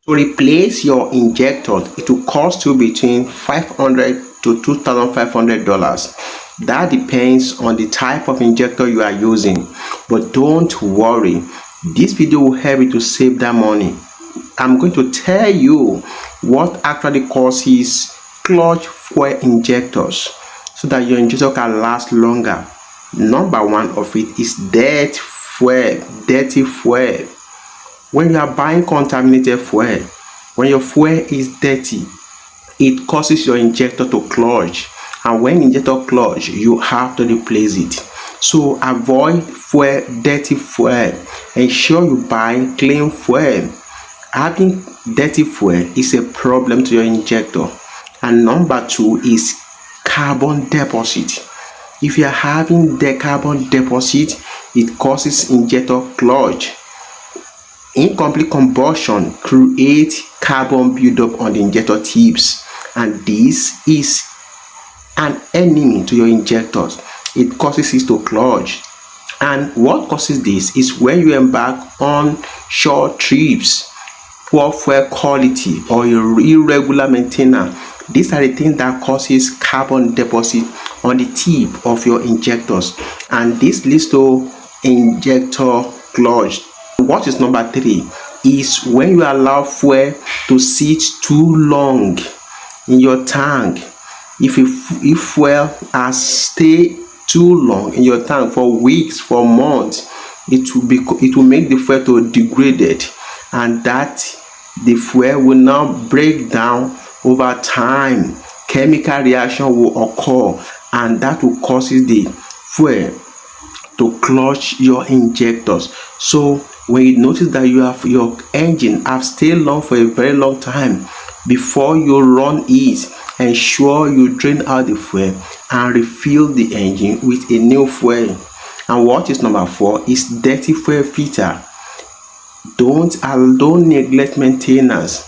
To replace your injector, it will cost you between $500 to $2,500. That depends on the type of injector you are using. But don't worry, this video will help you to save that money. I'm going to tell you what actually causes clogged fuel injectors so that your injector can last longer. Number one of it is dirty fuel. When you are buying contaminated fuel, when your fuel is dirty, it causes your injector to clog. And when injector clogs, you have to replace it. So avoid dirty fuel. Ensure you buy clean fuel. Having dirty fuel is a problem to your injector. And number two is carbon deposit. If you are having the carbon deposit, it causes injector clog. Incomplete combustion creates carbon buildup on the injector tips, and this is an enemy to your injectors. It causes it to clog. And what causes this is when you embark on short trips, poor fuel quality, or irregular maintenance. These are the things that causes carbon deposit on the tip of your injectors, and this leads to injector clog. What is number three is when you allow fuel to sit too long in your tank. If fuel has stayed too long in your tank for weeks, for months, it will make the fuel to degrade, and that the fuel will now break down over time. Chemical reaction will occur, and that will cause the fuel to clog your injectors. So when you notice that your engine have stayed long for a very long time, before you run it, ensure you drain out the fuel and refill the engine with a new fuel. And what is number four is dirty fuel filter. Don't neglect maintenance.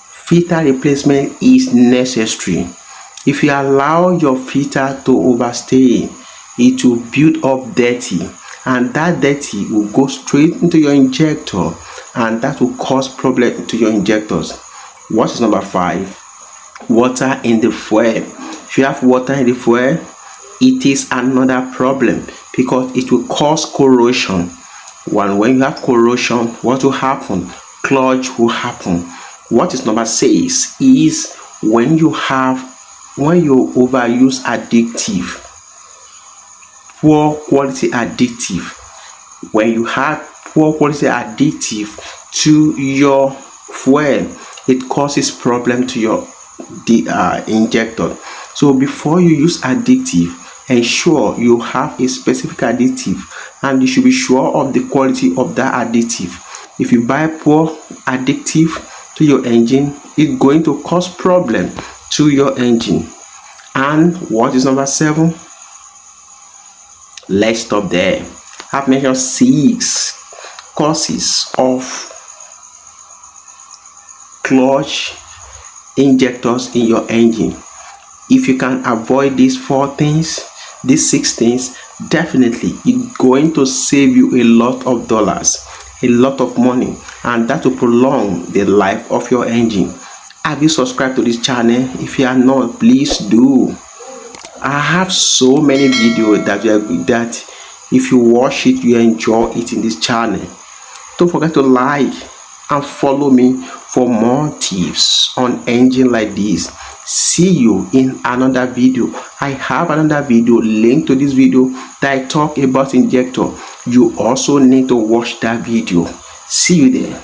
Filter replacement is necessary. If you allow your filter to overstay, it will build up dirty, and that dirty will go straight into your injector, and that will cause problem to your injectors. What is number five? Water in the fuel. If you have water in the fuel, it is another problem because it will cause corrosion. When you have corrosion, what will happen? Clog will happen. What is number six is when you overuse addictive, poor quality addictive. When you have poor quality addictive to your fuel, it causes problem to your injector. So before you use additive, ensure you have a specific additive, and you should be sure of the quality of that additive. If you buy poor additive to your engine, it's going to cause problem to your engine. And what is number seven? Let's stop there. I've mentioned 6 causes of clogged injectors in your engine. If you can avoid these 6 things, definitely it's going to save you a lot of dollars, a lot of money, and that will prolong the life of your engine. Have you subscribed to this channel? If you are not, please do. I have so many videos that if you watch it, you enjoy it in this channel. Don't forget to like and follow me for more tips on engine like this. See you in another video. I have another video linked to this video that I talk about injector. You also need to watch that video. See you there.